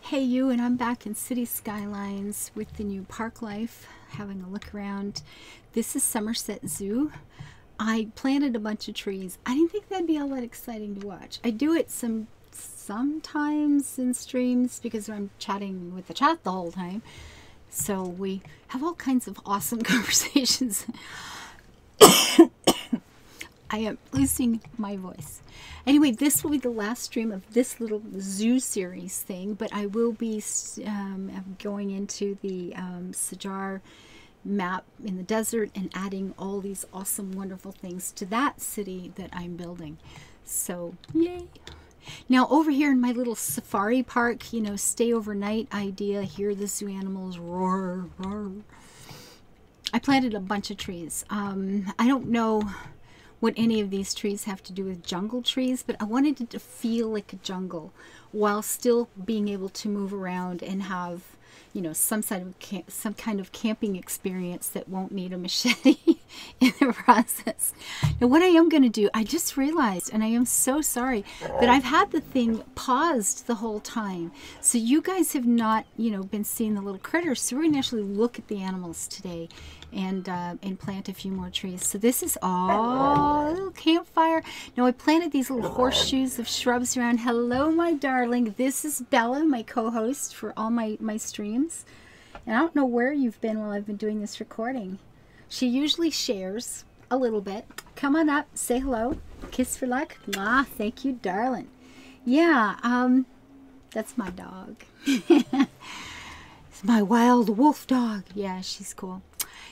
Hey you, and I'm back in City Skylines with the new Parklife, having a look around. This is Somerset Zoo. I planted a bunch of trees. I didn't think that'd be all that exciting to watch. I do it sometimes in streams because I'm chatting with the chat the whole time. So we have all kinds of awesome conversations. I am losing my voice. Anyway, this will be the last stream of this little zoo series thing, but I will be going into the Sajar map in the desert and adding all these awesome, wonderful things to that city that I'm building. So, yay! Now, over here in my little safari park, you know, stay overnight idea, hear the zoo animals roar, roar. I planted a bunch of trees. I don't know what any of these trees have to do with jungle trees, but I wanted it to feel like a jungle while still being able to move around and have, you know, some kind of camping experience that won't need a machete in the process. Now, what I am going to do, I just realized, and I am so sorry, that I've had the thing paused the whole time. So you guys have not, you know, been seeing the little critters. So we're going to actually look at the animals today and plant a few more trees. So this is all a little campfire. Now I planted these little horseshoes of shrubs around. Hello, my darling. This is Bella, my co-host for all my streams. And I don't know where you've been while I've been doing this recording. She usually shares a little bit. Come on up, say hello. Kiss for luck. Ah, thank you, darling. Yeah, that's my dog. It's my wild wolf dog. Yeah, she's cool.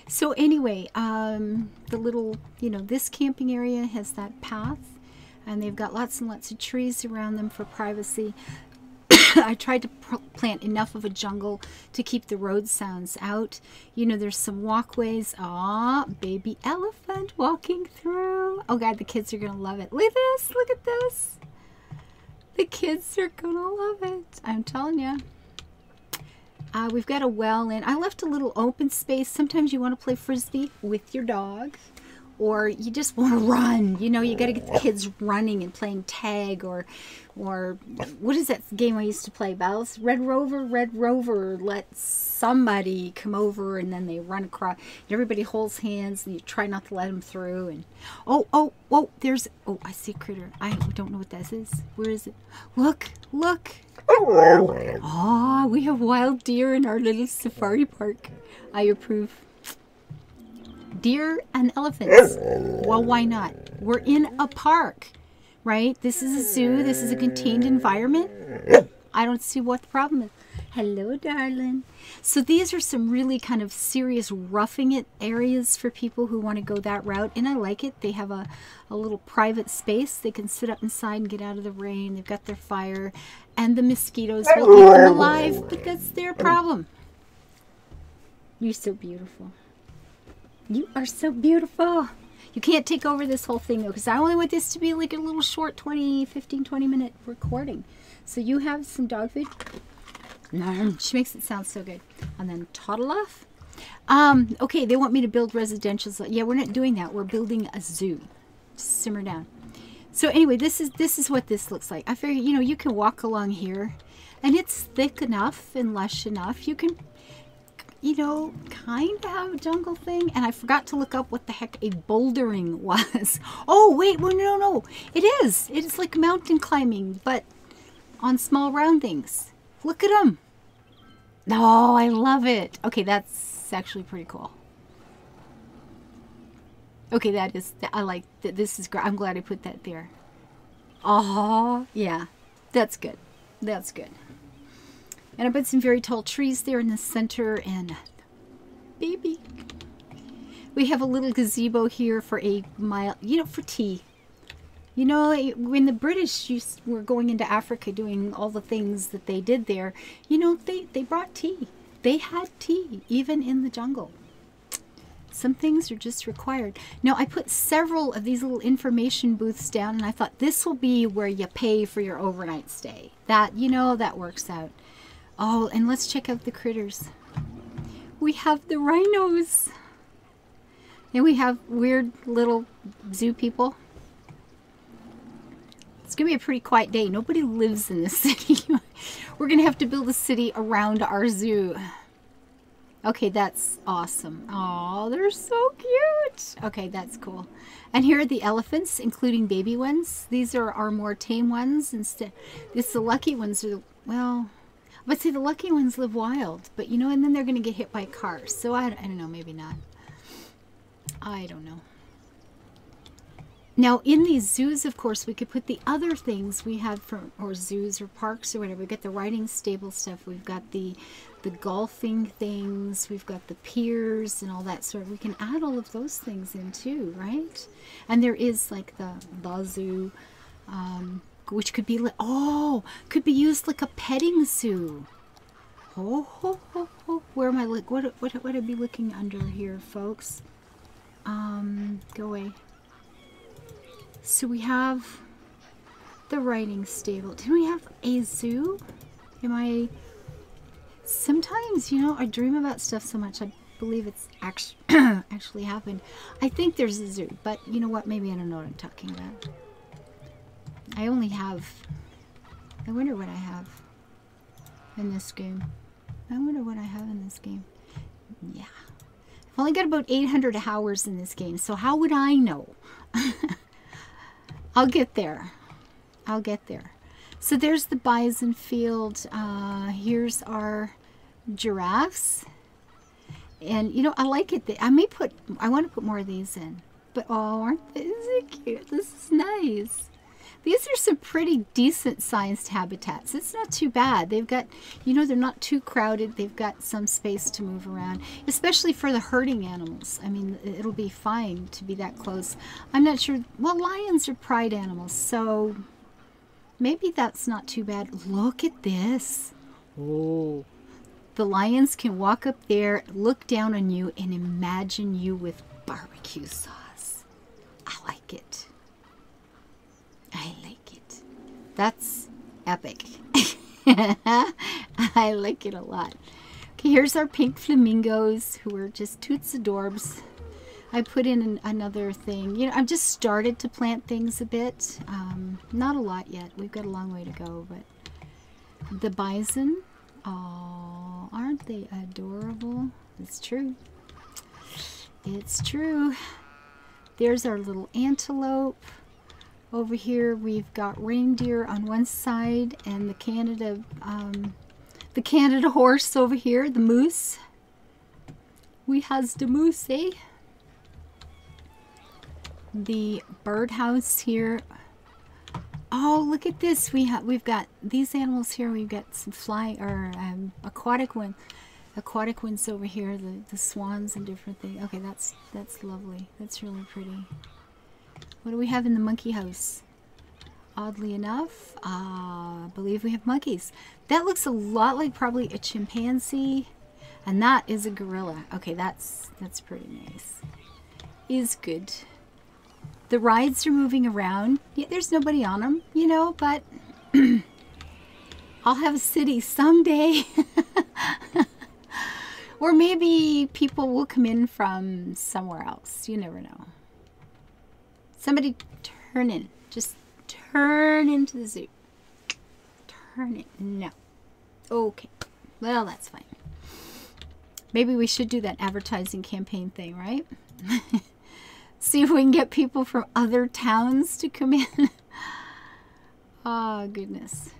So anyway, the little, you know, this camping area has that path, and they've got lots and lots of trees around them for privacy. I tried to plant enough of a jungle to keep the road sounds out. You know, there's some walkways. Aw, baby elephant walking through. Oh God, the kids are gonna love it. Look at this, look at this. The kids are gonna love it. I'm telling you. We've got a well in. I left a little open space. Sometimes you want to play frisbee with your dog, or you just want to run. You know, you got to get the kids running and playing tag, or what is that game I used to play? Bells? Red Rover. Let somebody come over, and then they run across. And everybody holds hands, and you try not to let them through. And oh, there's I see a critter. I don't know what this is. Where is it? Look. Oh, we have wild deer in our little safari park. I approve. Deer and elephants. Well, why not? We're in a park, right? This is a zoo. This is a contained environment. I don't see what the problem is. Hello, darling. So these are some really kind of serious roughing it areas for people who want to go that route, and I like it. They have a little private space. They can sit up inside and get out of the rain. They've got their fire, and the mosquitoes will eat them alive, but that's their problem. You're so beautiful. You are so beautiful. You can't take over this whole thing, though, because I only want this to be like a little short 15, 20-minute recording. So you have some dog food. She makes it sound so good. And then toddle off. Okay, they want me to build residentials. Yeah, we're not doing that. We're building a zoo. Simmer down. So anyway, this is what this looks like. I figure, you know, you can walk along here, and it's thick enough and lush enough. You can, you know, kind of have a jungle thing. And I forgot to look up what the heck a bouldering was. Oh, wait, well, no. It is. It is like mountain climbing, but on small roundings. Look at them. Oh, I love it. Okay, that's actually pretty cool. Okay, I like that. This is great. I'm glad I put that there. Oh, yeah. That's good. That's good. And I put some very tall trees there in the center, and baby. We have a little gazebo here for a mile, you know, for tea. You know, when the British were going into Africa doing all the things that they did there, you know, they brought tea. They had tea, even in the jungle. Some things are just required. Now, I put several of these little information booths down, and I thought this will be where you pay for your overnight stay. That, you know, that works out. Oh, and let's check out the critters. We have the rhinos. And we have weird little zoo people. It's going to be a pretty quiet day. Nobody lives in this city. We're going to have to build a city around our zoo. Okay, that's awesome. Oh, they're so cute. Okay, that's cool. And here are the elephants, including baby ones. These are our more tame ones. Instead, it's the lucky ones are the, well, but see, the lucky ones live wild. But, you know, and then they're going to get hit by cars. So I don't know, maybe not. I don't know. Now, in these zoos, of course, we could put the other things we have from, or zoos or parks or whatever. We've got the riding stable stuff. We've got the golfing things. We've got the piers and all that sort. We can add all of those things in too, right? And there is like the zoo, which could be, could be used like a petting zoo. Where am I? What would I be looking under here, folks? Go away. So we have the riding stable. Did we have a zoo? Sometimes, you know, I dream about stuff so much I believe it's actually happened. I think there's a zoo, but you know what? Maybe I don't know what I'm talking about. I wonder what I have in this game. I wonder what I have in this game. Yeah. I've only got about 800 hours in this game, so how would I know? I'll get there. I'll get there. So there's the bison field. Here's our giraffes. And, you know, I like it. I want to put more of these in. But, oh, aren't they cute? This is nice. These are some pretty decent sized habitats. It's not too bad. They've got, you know, they're not too crowded. They've got some space to move around, especially for the herding animals. I mean, it'll be fine to be that close. I'm not sure. Well, lions are pride animals, so maybe that's not too bad. Look at this. Oh. The lions can walk up there, look down on you, and imagine you with barbecue sauce. I like it. I like it. That's epic. I like it a lot. Okay, here's our pink flamingos who are just toots adorbs. I put in another thing. You know, I've just started to plant things a bit. Not a lot yet. We've got a long way to go, but the bison, oh, aren't they adorable? It's true. It's true. There's our little antelope. Over here we've got reindeer on one side and the Canada horse over here, the moose. We has the moose, eh? The birdhouse here. Oh, look at this. We've got these animals here. We've got some aquatic ones over here, the swans and different things. Okay, that's lovely. That's really pretty. What do we have in the monkey house? Oddly enough, I believe we have monkeys. That looks a lot like probably a chimpanzee, and that is a gorilla. Okay, that's pretty nice. Is good. The rides are moving around. Yeah, there's nobody on them, you know, but I'll have a city someday. Or maybe people will come in from somewhere else. You never know. Somebody turn in. Just turn into the zoo. Turn it. No. Okay. Well, that's fine. Maybe we should do that advertising campaign thing, right? See if we can get people from other towns to come in. Oh, goodness.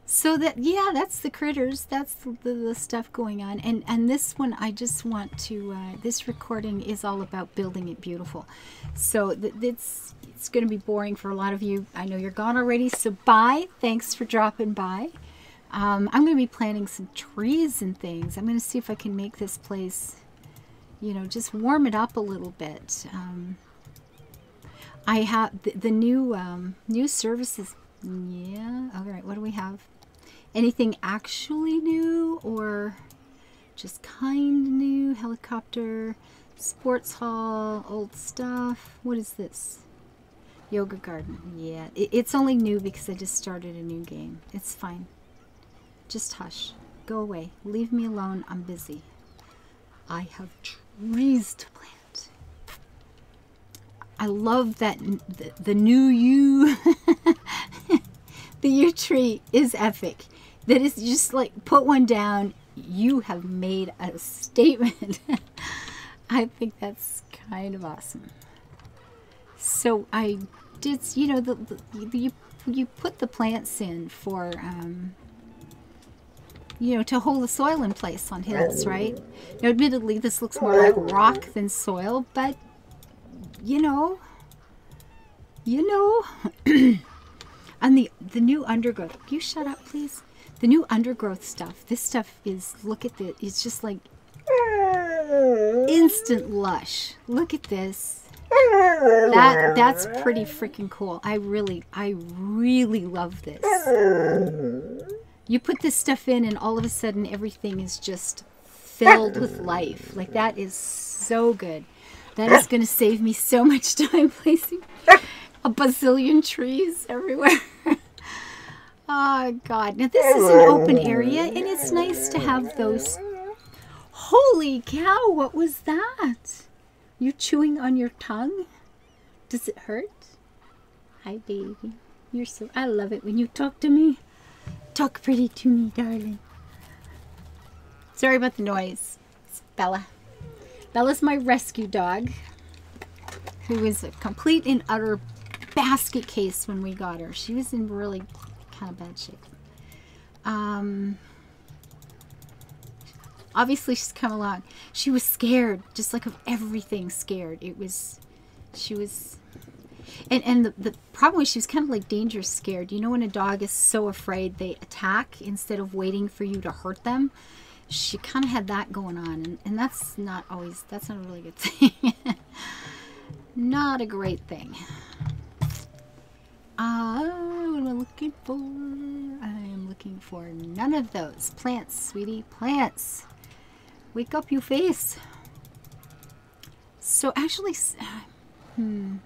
So that's the critters. That's the stuff going on. And this one, I just want to, this recording is all about building it beautiful. So it's going to be boring for a lot of you. I know you're gone already. So bye. Thanks for dropping by. I'm going to be planting some trees and things. I'm going to see if I can make this place, you know, just warm it up a little bit. I have the new services. Yeah. All right. What do we have? Anything actually new or just kind of new? Helicopter, sports hall, old stuff. What is this? Yoga garden. Yeah, it's only new because I just started a new game. It's fine. Just hush. Go away. Leave me alone. I'm busy. I have trees to plant. I love that the new yew. The yew tree is epic. that is just like, put one down, you have made a statement. I think that's kind of awesome. So I did, you know, you put the plants in for, you know, to hold the soil in place on hills, right? Now, admittedly, this looks more like rock than soil, but, you know, and the new undergrowth, you shut up, please. The new undergrowth stuff, this stuff is, look at this, it's just like instant lush. Look at this. That's pretty freaking cool. I really love this. You put this stuff in and all of a sudden everything is just filled with life. Like, that is so good. That is going to save me so much time placing a bazillion trees everywhere. Oh, God. Now, this is an open area, and it's nice to have those. Holy cow, what was that? You chewing on your tongue? Does it hurt? Hi, baby. You're so... I love it when you talk to me. Talk pretty to me, darling. Sorry about the noise. It's Bella. Bella's my rescue dog, who was a complete and utter basket case when we got her. She was in really kind of bad shape. Obviously she's come along. She was scared, just like of everything scared. She was, and the problem was she was kind of like dangerous scared. You know when a dog is so afraid they attack instead of waiting for you to hurt them? She kind of had that going on, and that's not a really good thing. Not a great thing. What am I looking for? I am looking for none of those. Plants, sweetie, plants. Wake up, you face. So actually, you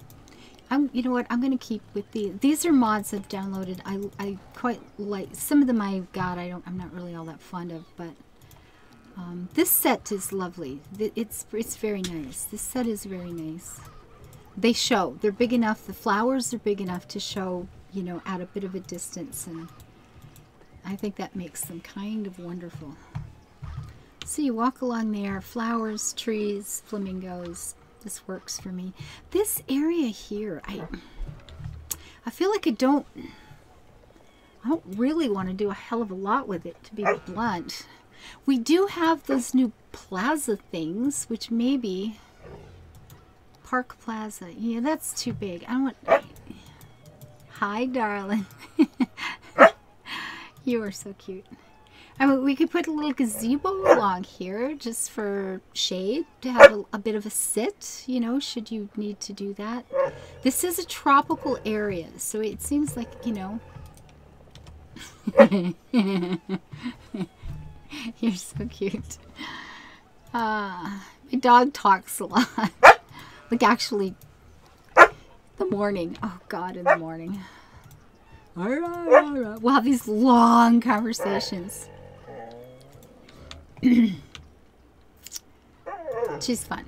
know what? I'm going to keep with these are mods I've downloaded. I quite like, some of them I've got, I'm not really all that fond of, but this set is lovely. It's very nice. This set is very nice. They're big enough, the flowers are big enough to show, you know, at a bit of a distance, and I think that makes them kind of wonderful. So you walk along there, flowers, trees, flamingos. This works for me. This area here, I feel like I don't really want to do a hell of a lot with it, to be blunt. We do have those new plaza things, which maybe... Park Plaza. Yeah, that's too big. I don't want... Hi, darling. You are so cute. I mean, we could put a little gazebo along here just for shade, to have a bit of a sit, you know, should you need to do that. This is a tropical area, so it seems like, you know... You're so cute. My dog talks a lot. Like, actually, the morning. Oh, God, in the morning. We'll have these long conversations. She's fun.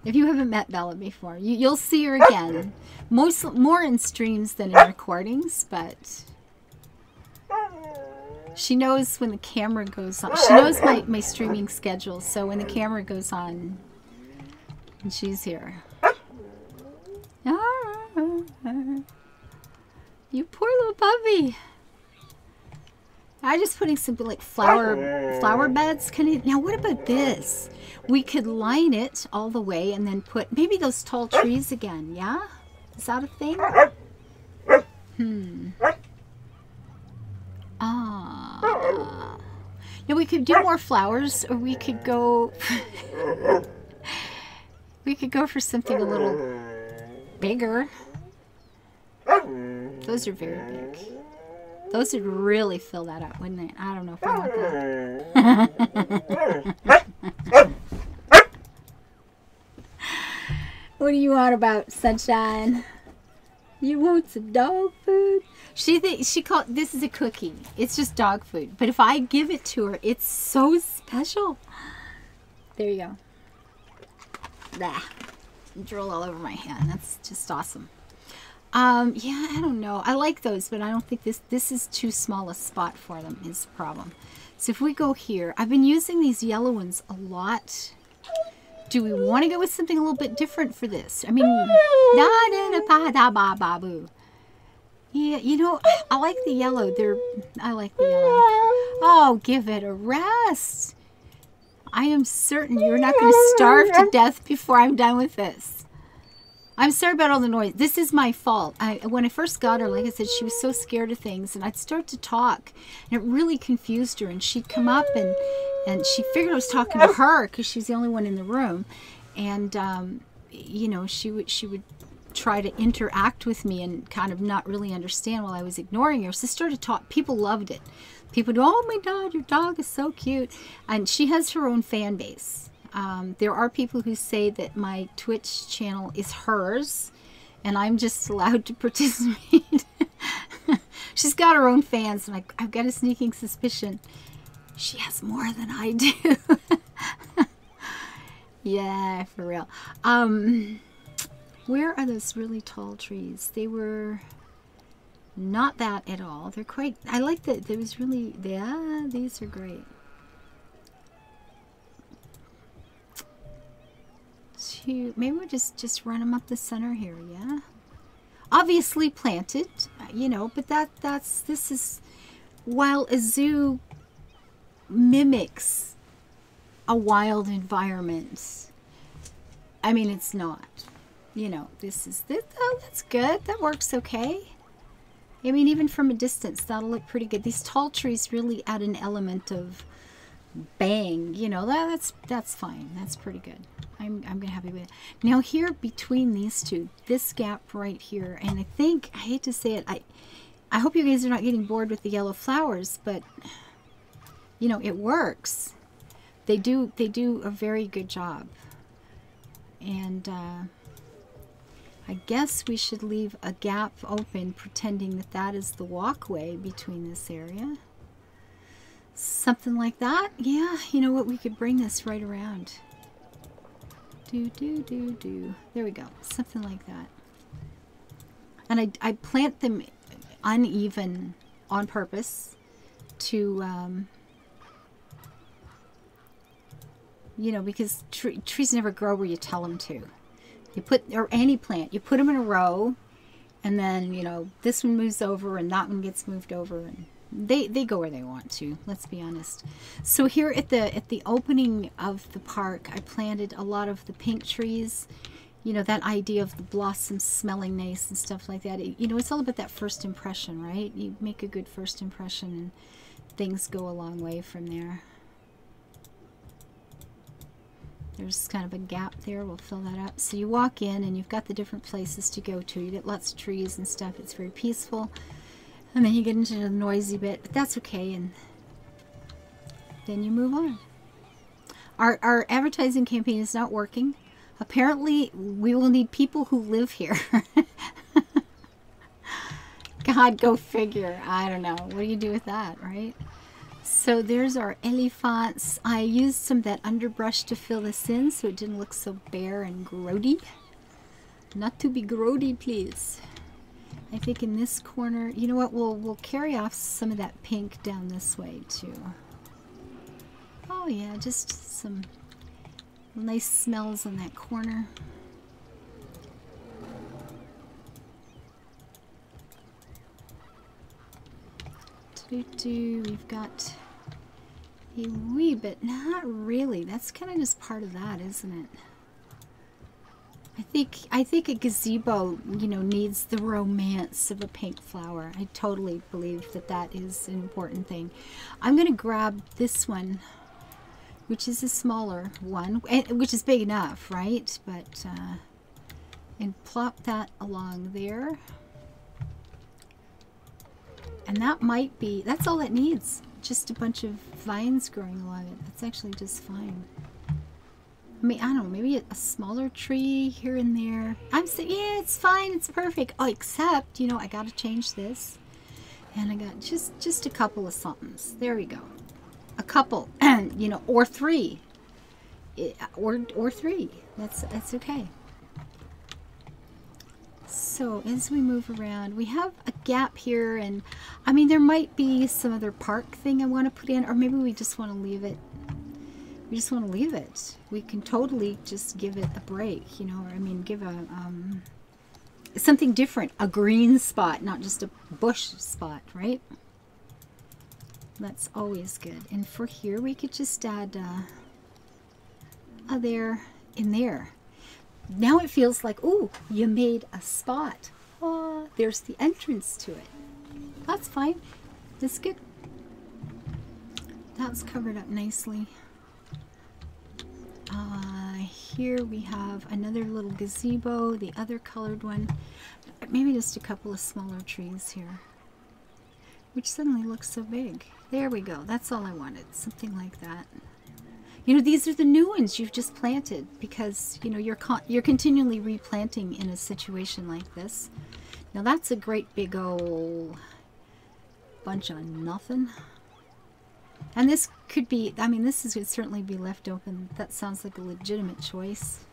If you haven't met Bella before, you'll see her again. More in streams than in recordings, but she knows when the camera goes on. She knows my streaming schedule, so when the camera goes on, and she's here. You poor little puppy. I'm just putting something like flower beds. Now what about this? We could line it all the way and then put maybe those tall trees again, yeah? Is that a thing? Now we could do more flowers, or we could go we could go for something a little bigger. Those are very big. Those would really fill that up, wouldn't they? I don't know if I want that. What do you want about, sunshine? You want some dog food? She called this is a cookie. It's just dog food. But if I give it to her, it's so special. There you go. Blah. Drool all over my hand. That's just awesome. Yeah, I don't know. I like those, but I don't think this is too small a spot for them is the problem. So if we go here, I've been using these yellow ones a lot. Do we want to go with something a little bit different for this? I mean, yeah, you know, I like the yellow. I like the yellow. Oh, give it a rest. I am certain you're not going to starve to death before I'm done with this. I'm sorry about all the noise. This is my fault. When I first got her, like I said, she was so scared of things, and I'd start to talk, and it really confused her, and she'd come up, and she figured I was talking to her because she's the only one in the room, and you know, she would try to interact with me and kind of not really understand while I was ignoring her. So I started to talk. People loved it. People do, oh my God, your dog is so cute, and she has her own fan base. There are people who say that my Twitch channel is hers and I'm just allowed to participate. She's got her own fans, and I've got a sneaking suspicion she has more than I do. Yeah, for real. Where are those really tall trees? They were not that at all. They're quite, I like that. There was really, yeah, these are great. Maybe we'll just run them up the center here, yeah? Obviously planted, you know, but this is, while a zoo mimics a wild environment, I mean, it's not, you know, oh, that's good. That works okay. I mean, even from a distance, that'll look pretty good. These tall trees really add an element of bang, you know, that's fine. That's pretty good. I'm gonna be happy with it. Now here between these two, this gap right here, and I think, I hate to say it, I hope you guys are not getting bored with the yellow flowers, but you know, it works. They do a very good job. And I guess we should leave a gap open, pretending that that is the walkway between this area. Something like that. Yeah, you know what, we could bring this right around. There we go. Something like that. And I plant them uneven on purpose to, you know, because trees never grow where you tell them to. You put, or any plant, you put them in a row, and then, you know, this one moves over and that one gets moved over, and they go where they want to, let's be honest. So here at the opening of the park, I planted a lot of the pink trees. You know, that idea of the blossoms smelling nice and stuff like that. You know, it's all about that first impression, right? You make a good first impression and things go a long way from there. There's kind of a gap there. We'll fill that up. So you walk in and you've got the different places to go to. You get lots of trees and stuff. It's very peaceful. And then you get into the noisy bit, but that's okay. And then you move on. Our advertising campaign is not working. Apparently, we will need people who live here. God, go figure. I don't know. What do you do with that, right? So there's our elephants. I used some of that underbrush to fill this in so it didn't look so bare and grody. Not to be grody, please. I think in this corner, you know what, we'll carry off some of that pink down this way too. Oh yeah, just some nice smells in that corner. We've got a wee bit, not really. That's kind of just part of that, isn't it? I think a gazebo, you know, needs the romance of a pink flower. I totally believe that that is an important thing. I'm going to grab this one, which is a smaller one, which is big enough, right? But, and plop that along there. And that might be, that's all it needs. Just a bunch of vines growing along it. That's actually just fine. I mean, I don't know, maybe a smaller tree here and there. I'm saying, yeah, it's fine, it's perfect. Oh, except, you know, I got to change this. And I got just a couple of somethings. There we go. A couple, you know, or three. Or three. That's okay. So as we move around, we have a gap here, and I mean there might be some other park thing I want to put in, or maybe we just want to leave it. We just want to leave it. We can totally just give it a break, you know, or I mean give a something different, a green spot, not just a bush spot, right? That's always good. And for here we could just add a there in there. Now it feels like, ooh, you made a spot. Oh, there's the entrance to it. That's fine. That's good. That's covered up nicely. Here we have another little gazebo, the other colored one. Maybe just a couple of smaller trees here, which suddenly looks so big. There we go. That's all I wanted. Something like that. You know, these are the new ones you've just planted because, you know, you're continually replanting in a situation like this. Now that's a great big old bunch of nothing. And this could be, I mean, this could certainly be left open. That sounds like a legitimate choice.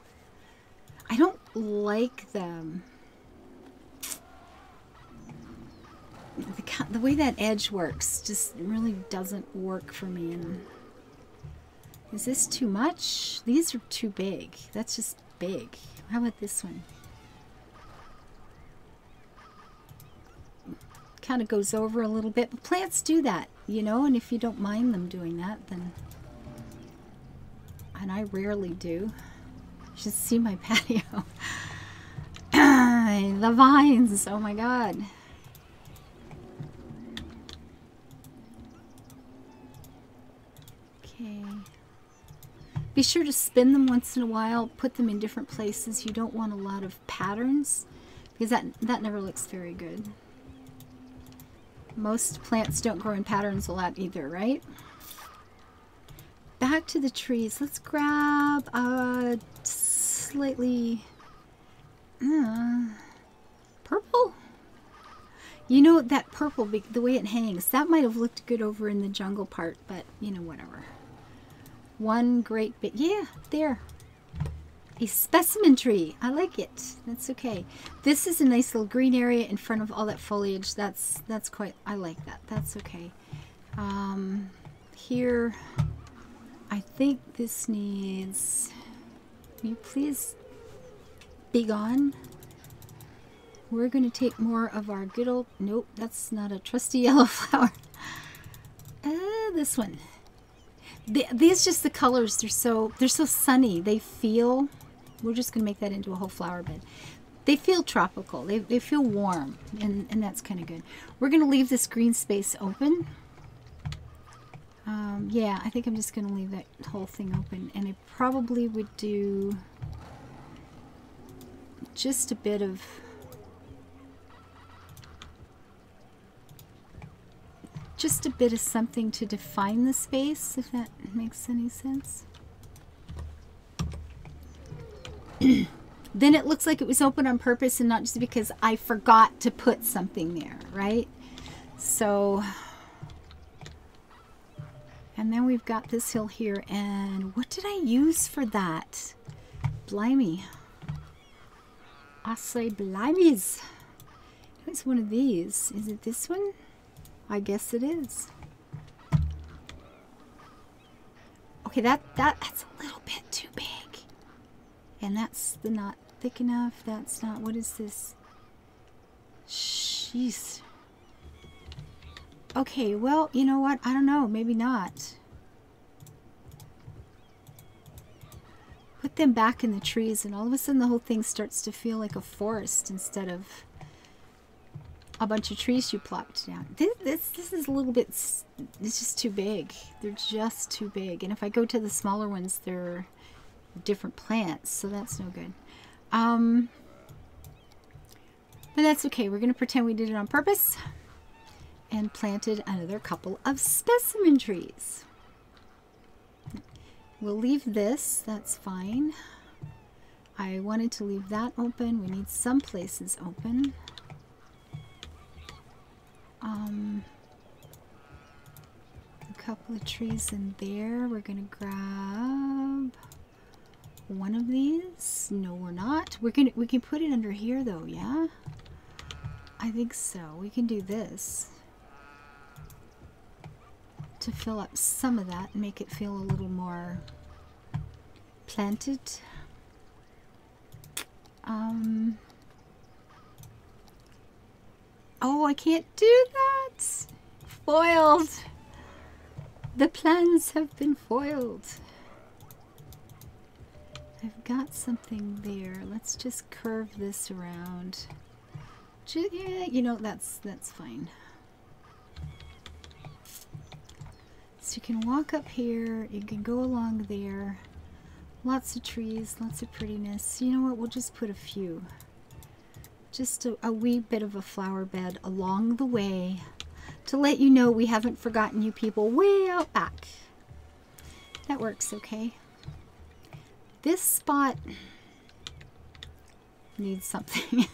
I don't like them. The way that edge works just really doesn't work for me. And is this too much? These are too big. That's just big. How about this one? Kind of goes over a little bit. But plants do that, you know, and if you don't mind them doing that, then... And I rarely do. You should see my patio. The vines, oh my god. Okay. Be sure to spin them once in a while. Put them in different places. You don't want a lot of patterns because that never looks very good. Most plants don't grow in patterns a lot either, right? Back to the trees. Let's grab a slightly purple. You know, that purple, the way it hangs, that might have looked good over in the jungle part, but, you know, whatever. One great bit. Yeah, there. A specimen tree. I like it. That's okay. This is a nice little green area in front of all that foliage. That's quite, I like that. That's okay. Here, I think this needs, will you please be gone? We're going to take more of our good old, nope, that's not a trusty yellow flower. This one. These just the colors, they're so sunny. They feel, we're just going to make that into a whole flower bed. They feel tropical. They feel warm, and that's kind of good. We're going to leave this green space open. Yeah, I think I'm just going to leave that whole thing open, and I probably would do just a bit of something to define the space, if that makes any sense. Then it looks like it was open on purpose and not just because I forgot to put something there, right? So, and then we've got this hill here, and what did I use for that? Blimey. I say blimeys. It's one of these. Is it this one? I guess it is. Okay, that's a little bit too big. And that's not thick enough. That's not, what is this? Jeez. Okay, well, you know what? I don't know. Maybe not. Put them back in the trees, and all of a sudden the whole thing starts to feel like a forest instead of a bunch of trees you plopped down. This is a little bit, it's just too big. They're just too big. And if I go to the smaller ones, they're different plants, so that's no good. But that's okay. We're going to pretend we did it on purpose and planted another couple of specimen trees. We'll leave this. That's fine. I wanted to leave that open. We need some places open. A couple of trees in there. We're going to grab one of these. No, we're not. We can put it under here though, yeah? I think so. We can do this to fill up some of that and make it feel a little more planted. Oh, I can't do that. Foiled. The plans have been foiled. I've got something there. Let's just curve this around. Yeah, you know, that's fine. So you can walk up here, you can go along there. Lots of trees, lots of prettiness. You know what, we'll just put a few. Just a wee bit of a flower bed along the way to let you know we haven't forgotten you people way out back. That works okay. This spot needs something.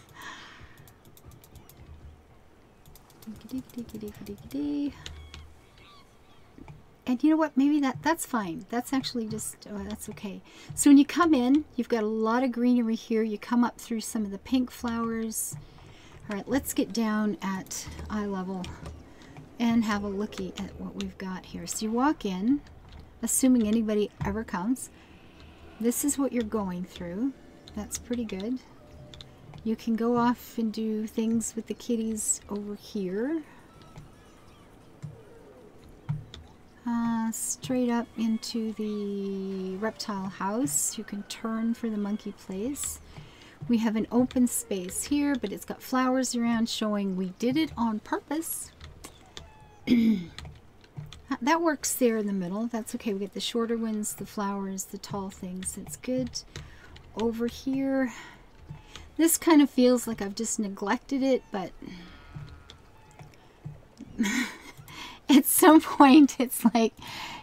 And you know what, maybe that's fine. That's actually just, that's okay. So when you come in, you've got a lot of greenery here. You come up through some of the pink flowers. All right, let's get down at eye level and have a looky at what we've got here. So you walk in, assuming anybody ever comes. This is what you're going through. That's pretty good. You can go off and do things with the kitties over here. Straight up into the reptile house. You can turn for the monkey place. We have an open space here, but it's got flowers around showing we did it on purpose. That works there in the middle. That's okay. We get the shorter ones, the flowers, the tall things. That's good. Over here, this kind of feels like I've just neglected it, but at some point it's like,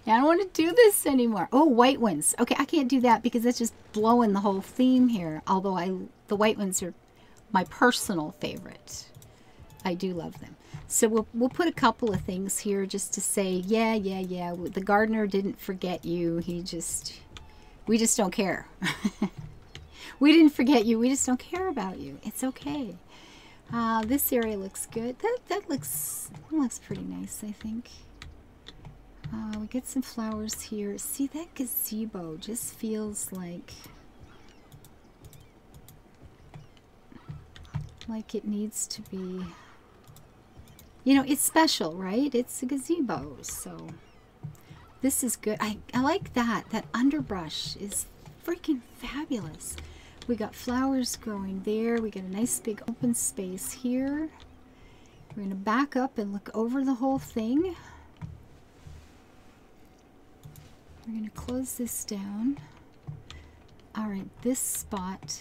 I don't want to do this anymore. Oh, white ones. Okay, I can't do that because that's just blowing the whole theme here. Although the white ones are my personal favorite. I do love them. So we'll put a couple of things here just to say, yeah. The gardener didn't forget you. We just don't care. We didn't forget you. We just don't care about you. It's okay. This area looks good. That looks pretty nice, I think. We get some flowers here. See, that gazebo just feels like it needs to be, you know, it's special, right? It's a gazebo, so this is good. I like that. That underbrush is freaking fabulous. We got flowers growing there. We got a nice big open space here. We're going to back up and look over the whole thing. We're going to close this down. All right, this spot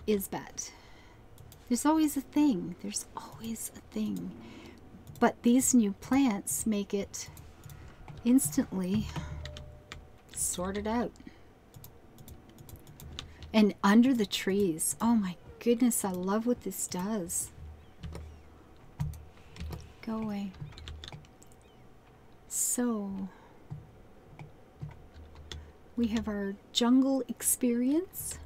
is bad. There's always a thing. There's always a thing. But these new plants make it instantly sorted out. And under the trees. Oh my goodness, I love what this does. Go away. So, we have our jungle experience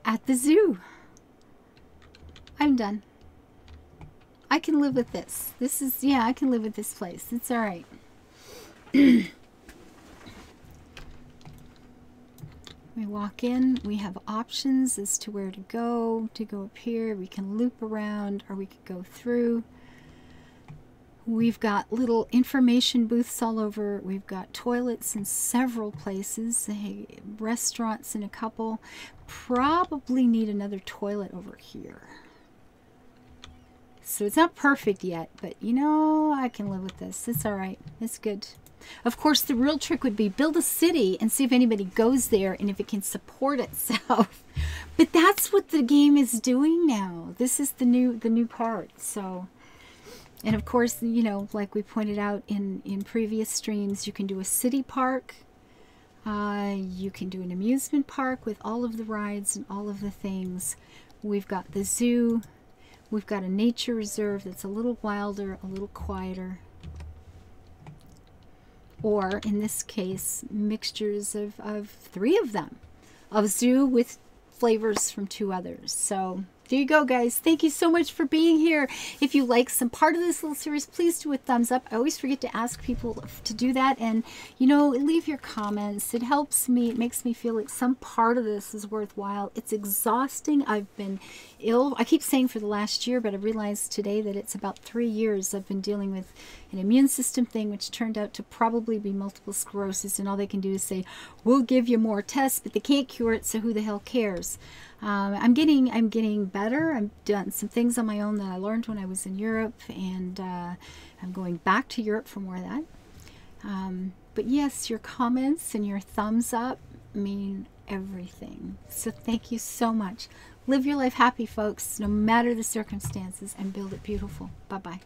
at the zoo. I'm done. I can live with this. This is, yeah, I can live with this place. It's all right. We walk in, we have options as to where to go up here. We can loop around or we could go through. We've got little information booths all over. We've got toilets in several places, restaurants in a couple. Probably need another toilet over here. So it's not perfect yet, but you know, I can live with this. It's all right. It's good. Of course, the real trick would be build a city and see if anybody goes there and if it can support itself. But that's what the game is doing now. This is the new part. So, and of course, you know, like we pointed out in previous streams, you can do a city park. You can do an amusement park with all of the rides and all of the things. We've got the zoo. We've got a nature reserve that's a little wilder, a little quieter. or in this case, mixtures of 3 of them, of zoo with flavors from 2 others. So there you go, guys. Thank you so much for being here. If you like some part of this little series, please do a thumbs up. I always forget to ask people to do that. And, you know, leave your comments. It helps me. It makes me feel like some part of this is worthwhile. It's exhausting. I've been ill. I keep saying for the last year, but I realized today that it's about 3 years I've been dealing with an immune system thing, which turned out to probably be multiple sclerosis. And all they can do is say, we'll give you more tests, but they can't cure it. So who the hell cares? I'm getting better. I've done some things on my own that I learned when I was in Europe, and I'm going back to Europe for more of that. But yes, your comments and your thumbs up mean everything. So thank you so much. Live your life happy, folks, no matter the circumstances, and build it beautiful. Bye-bye.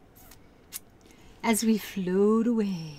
As we float away.